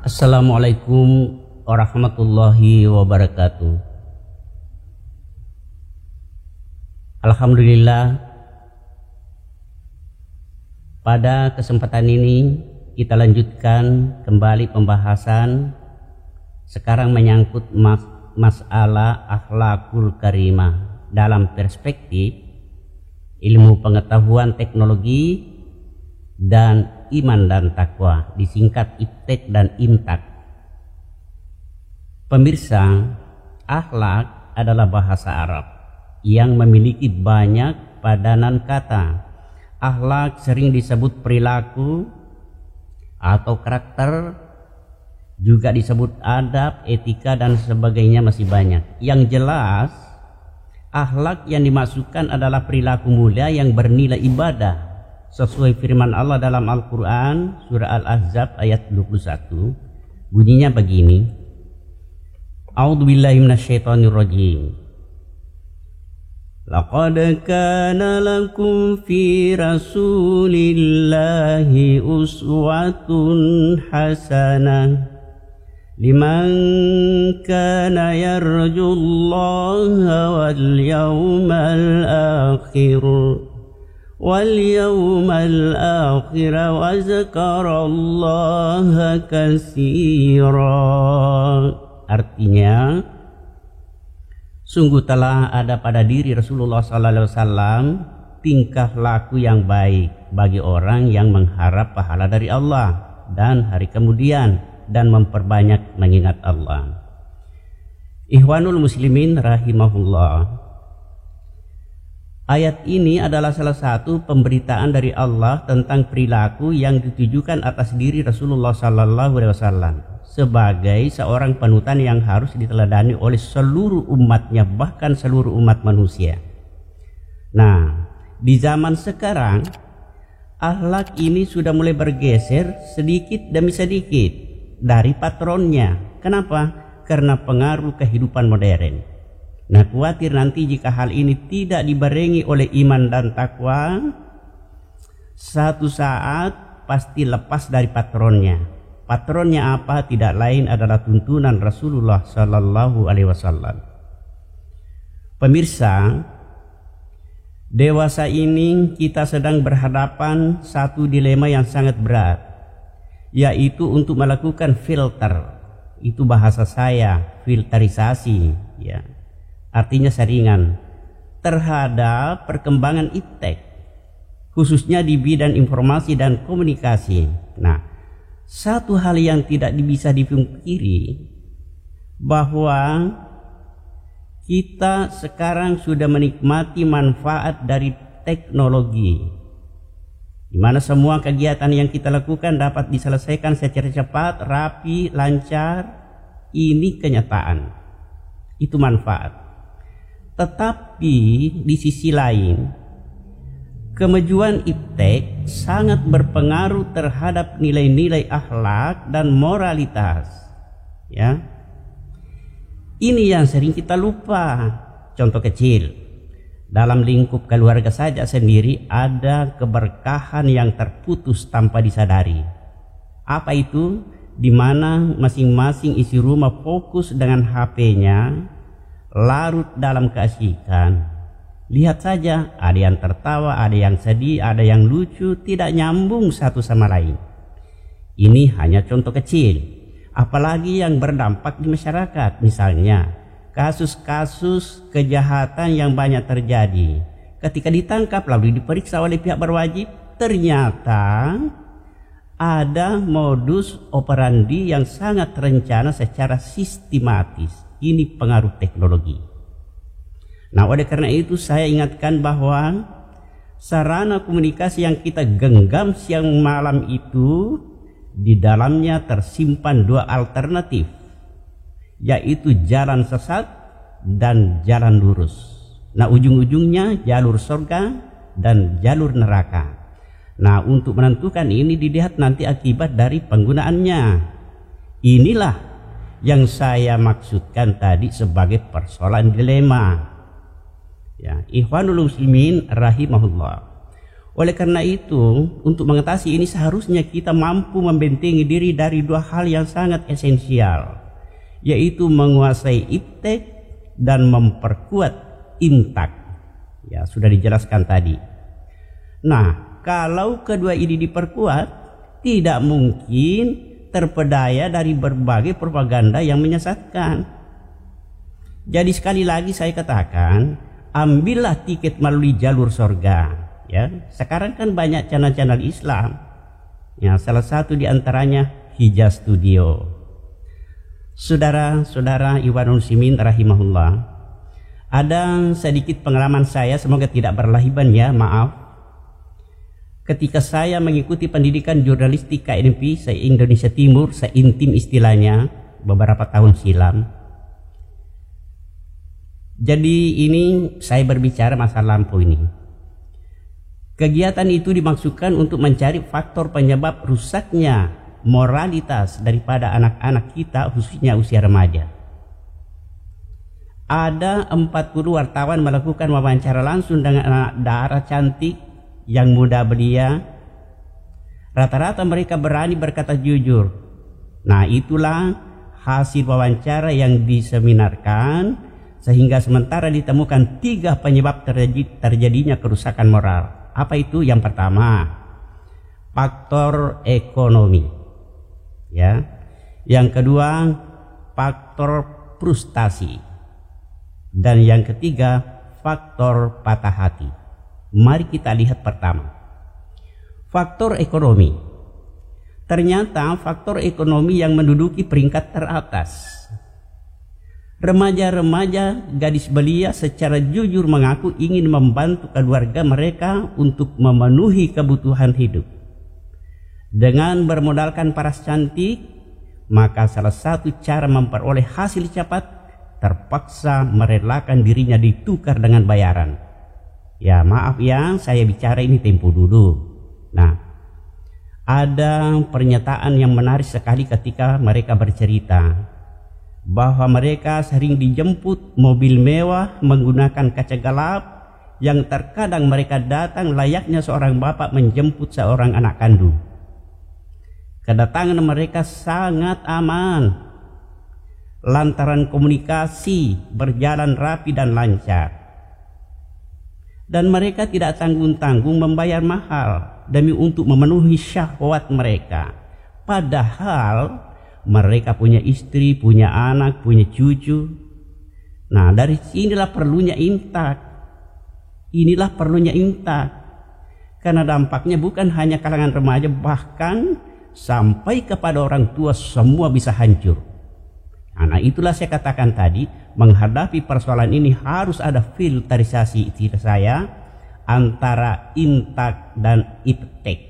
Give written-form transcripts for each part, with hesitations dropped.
Assalamualaikum warahmatullahi wabarakatuh. Alhamdulillah, pada kesempatan ini kita lanjutkan kembali pembahasan sekarang menyangkut masalah akhlakul karimah dalam perspektif ilmu pengetahuan teknologi dan iman dan takwa, disingkat IPTEK dan IMTAK. Pemirsa, akhlak adalah bahasa Arab yang memiliki banyak padanan kata. Akhlak sering disebut perilaku atau karakter, juga disebut adab, etika dan sebagainya, masih banyak. Yang jelas, akhlak yang dimaksudkan adalah perilaku mulia yang bernilai ibadah sesuai firman Allah dalam Al-Quran surah Al-Ahzab ayat 21. Bunyinya begini: A'udzubillahi minasyaitonirrajim. Laqad kana lakum fi rasulillahi uswatun hasanah liman kana yarjullaha wal yawmal akhir wa zakarallaha katsira. Artinya, sungguh telah ada pada diri Rasulullah SAW tingkah laku yang baik bagi orang yang mengharap pahala dari Allah dan hari kemudian dan memperbanyak mengingat Allah. Ikhwanul muslimin rahimahullah, ayat ini adalah salah satu pemberitaan dari Allah tentang perilaku yang ditujukan atas diri Rasulullah SAW sebagai seorang panutan yang harus diteladani oleh seluruh umatnya, bahkan seluruh umat manusia. Nah, di zaman sekarang akhlak ini sudah mulai bergeser sedikit demi sedikit dari patronnya. Kenapa? Karena pengaruh kehidupan modern. Nah, khawatir nanti jika hal ini tidak dibarengi oleh iman dan takwa, satu saat pasti lepas dari patronnya. Patronnya apa? Tidak lain adalah tuntunan Rasulullah Sallallahu Alaihi Wasallam. Pemirsa, dewasa ini kita sedang berhadapan satu dilema yang sangat berat, yaitu untuk melakukan filter. Itu bahasa saya, filterisasi, ya. Artinya saringan terhadap perkembangan IPTEK, khususnya di bidang informasi dan komunikasi. Nah, satu hal yang tidak bisa dipungkiri bahwa kita sekarang sudah menikmati manfaat dari teknologi, di mana semua kegiatan yang kita lakukan dapat diselesaikan secara cepat, rapi, lancar. Ini kenyataan, itu manfaat. Tetapi di sisi lain, kemajuan IPTEK sangat berpengaruh terhadap nilai-nilai akhlak dan moralitas. Ya, ini yang sering kita lupa. Contoh kecil, dalam lingkup keluarga saja sendiri ada keberkahan yang terputus tanpa disadari. Apa itu? Di mana masing-masing isi rumah fokus dengan HP-nya, larut dalam keasikan. Lihat saja, ada yang tertawa, ada yang sedih, ada yang lucu, tidak nyambung satu sama lain. Ini hanya contoh kecil, apalagi yang berdampak di masyarakat. Misalnya, kasus-kasus kejahatan yang banyak terjadi. Ketika ditangkap lalu diperiksa oleh pihak berwajib, ternyata ada modus operandi yang sangat terencana secara sistematis. Ini pengaruh teknologi. Nah, oleh karena itu saya ingatkan bahwa sarana komunikasi yang kita genggam siang malam itu di dalamnya tersimpan dua alternatif, yaitu jalan sesat dan jalan lurus. Nah, ujung-ujungnya jalur surga dan jalur neraka. Nah, untuk menentukan ini dilihat nanti akibat dari penggunaannya. Inilah yang saya maksudkan tadi sebagai persoalan dilema. Ya, ikhwanul muslimin rahimahullah. Oleh karena itu, untuk mengatasi ini seharusnya kita mampu membentengi diri dari dua hal yang sangat esensial, yaitu menguasai iptek dan memperkuat intak. Ya, sudah dijelaskan tadi. Nah, kalau kedua ini diperkuat, tidak mungkin terpedaya dari berbagai propaganda yang menyesatkan. Jadi sekali lagi saya katakan, ambillah tiket melalui jalur surga. Ya, sekarang kan banyak channel-channel Islam. Ya, salah satu di antaranya Hijaz Studio. Saudara-saudara Ikhwanul Muslimin rahimahullah, ada sedikit pengalaman saya, semoga tidak berlebihan ya, maaf. Ketika saya mengikuti pendidikan jurnalistik KNP se-Indonesia Timur, se-intim istilahnya, beberapa tahun silam. Jadi ini saya berbicara masalah lampu ini. Kegiatan itu dimaksudkan untuk mencari faktor penyebab rusaknya moralitas daripada anak-anak kita, khususnya usia remaja. Ada 40 wartawan melakukan wawancara langsung dengan anak daerah cantik yang muda belia. Rata-rata mereka berani berkata jujur. Nah, itulah hasil wawancara yang diseminarkan, sehingga sementara ditemukan 3 penyebab terjadinya kerusakan moral. Apa itu? Yang pertama, faktor ekonomi. Ya. Yang kedua, faktor frustasi. Dan yang ketiga, faktor patah hati. Mari kita lihat pertama. Faktor ekonomi. Ternyata faktor ekonomi yang menduduki peringkat teratas. Remaja-remaja gadis belia secara jujur mengaku ingin membantu keluarga mereka untuk memenuhi kebutuhan hidup. Dengan bermodalkan paras cantik, maka salah satu cara memperoleh hasil cepat, terpaksa merelakan dirinya ditukar dengan bayaran. Ya maaf ya, saya bicara ini tempo dulu. Nah, ada pernyataan yang menarik sekali ketika mereka bercerita bahwa mereka sering dijemput mobil mewah menggunakan kaca gelap, yang terkadang mereka datang layaknya seorang bapak menjemput seorang anak kandung. Kedatangan mereka sangat aman lantaran komunikasi berjalan rapi dan lancar, dan mereka tidak tanggung-tanggung membayar mahal demi untuk memenuhi syahwat mereka, padahal mereka punya istri, punya anak, punya cucu. Nah, dari sinilah perlunya intak. Inilah perlunya intak. Karena dampaknya bukan hanya kalangan remaja, bahkan sampai kepada orang tua semua bisa hancur. Nah, itulah saya katakan tadi, menghadapi persoalan ini harus ada filterisasi saya antara intak dan iptek.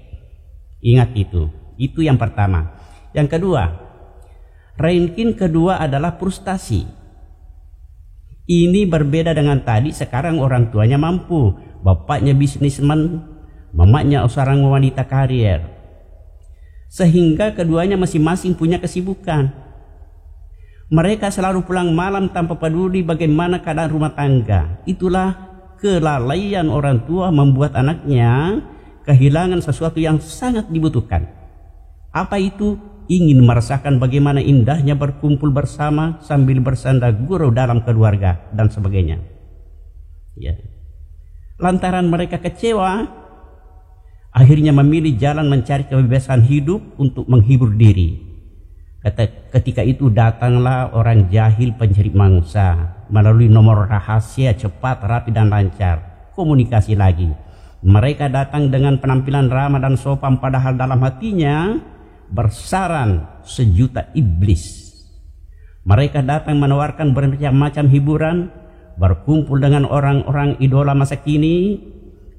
Ingat itu yang pertama. Yang kedua, ranking kedua adalah frustasi. Ini berbeda dengan tadi. Sekarang orang tuanya mampu, bapaknya bisnismen, mamanya seorang wanita karier, sehingga keduanya masing-masing punya kesibukan. Mereka selalu pulang malam tanpa peduli bagaimana keadaan rumah tangga. Itulah kelalaian orang tua membuat anaknya kehilangan sesuatu yang sangat dibutuhkan. Apa itu? Ingin merasakan bagaimana indahnya berkumpul bersama sambil bersanda gurau dalam keluarga dan sebagainya. Ya. Lantaran mereka kecewa, akhirnya memilih jalan mencari kebebasan hidup untuk menghibur diri. Ketika itu datanglah orang jahil pencari mangsa melalui nomor rahasia, cepat, rapi dan lancar. Komunikasi lagi. Mereka datang dengan penampilan ramah dan sopan, padahal dalam hatinya bersaran sejuta iblis. Mereka datang menawarkan bermacam-macam hiburan, berkumpul dengan orang-orang idola masa kini,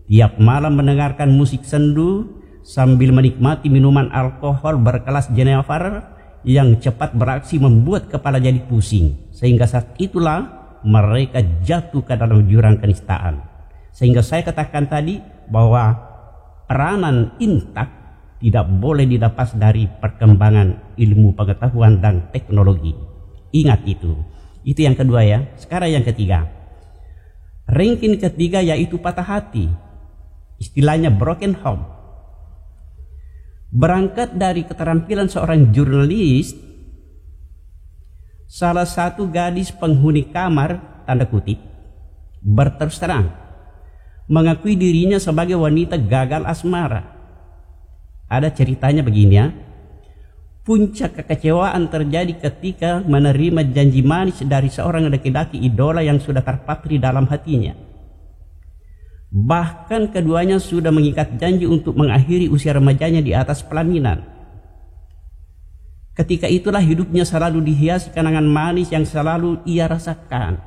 tiap malam mendengarkan musik sendu sambil menikmati minuman alkohol berkelas Jenever yang cepat beraksi membuat kepala jadi pusing, sehingga saat itulah mereka jatuh ke dalam jurang kenistaan. Sehingga saya katakan tadi bahwa peranan intak tidak boleh dilepas dari perkembangan ilmu pengetahuan dan teknologi. Ingat itu yang kedua ya. Sekarang yang ketiga, ranking ketiga yaitu patah hati. istilahnya broken home. Berangkat dari keterampilan seorang jurnalis, salah satu gadis penghuni kamar, tanda kutip, berterus terang mengakui dirinya sebagai wanita gagal asmara. Ada ceritanya begini ya. Puncak kekecewaan terjadi ketika menerima janji manis dari seorang laki-laki idola yang sudah terpatri dalam hatinya. Bahkan keduanya sudah mengikat janji untuk mengakhiri usia remajanya di atas pelaminan. Ketika itulah hidupnya selalu dihiasi kenangan manis yang selalu ia rasakan.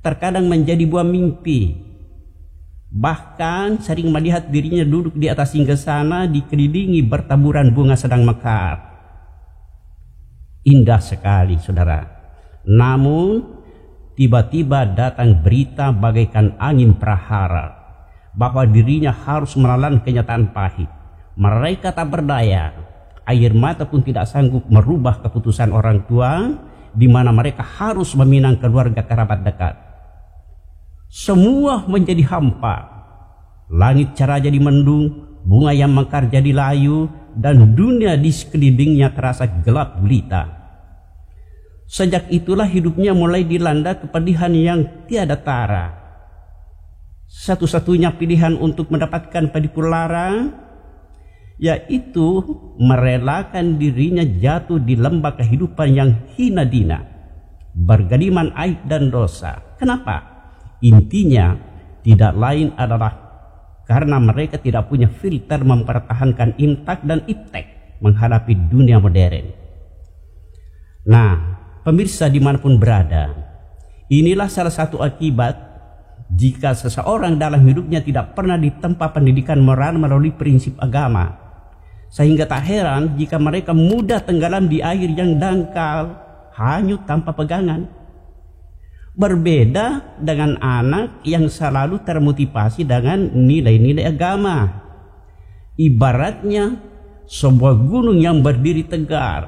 Terkadang menjadi buah mimpi. Bahkan sering melihat dirinya duduk di atas singgasana dikelilingi bertaburan bunga sedang mekar. Indah sekali, saudara. Namun tiba-tiba datang berita bagaikan angin prahara bahwa dirinya harus menelan kenyataan pahit. Mereka tak berdaya. Air mata pun tidak sanggup merubah keputusan orang tua, di mana mereka harus meminang keluarga kerabat dekat. Semua menjadi hampa. Langit cerah jadi mendung, bunga yang mekar jadi layu, dan dunia di sekelilingnya terasa gelap gulita. Sejak itulah hidupnya mulai dilanda kepedihan yang tiada tara. Satu-satunya pilihan untuk mendapatkan padiku lara, yaitu merelakan dirinya jatuh di lembah kehidupan yang hina dina, bergeliman aib dan dosa. Kenapa? Intinya tidak lain adalah karena mereka tidak punya filter mempertahankan imtak dan iptek menghadapi dunia modern. Nah, pemirsa dimanapun berada, inilah salah satu akibat jika seseorang dalam hidupnya tidak pernah ditempa pendidikan moral melalui prinsip agama, sehingga tak heran jika mereka mudah tenggelam di air yang dangkal, hanyut tanpa pegangan. Berbeda dengan anak yang selalu termotivasi dengan nilai-nilai agama. Ibaratnya sebuah gunung yang berdiri tegar,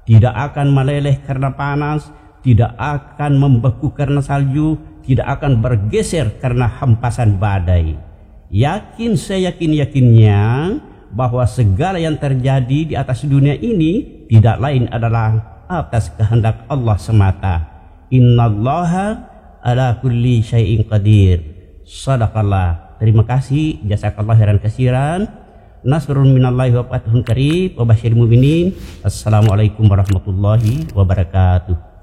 tidak akan meleleh karena panas, tidak akan membeku karena salju, tidak akan bergeser karena hempasan badai. Yakin seyakin-yakinnya bahwa segala yang terjadi di atas dunia ini tidak lain adalah atas kehendak Allah semata. Innallaha ala kulli syai'in qadir. Sadaqallah. Terima kasih, jazakallah khairan katsiran. Nasrun minallahi wa fathun qarib wa basyiril mu'minin. Assalamualaikum warahmatullahi wabarakatuh.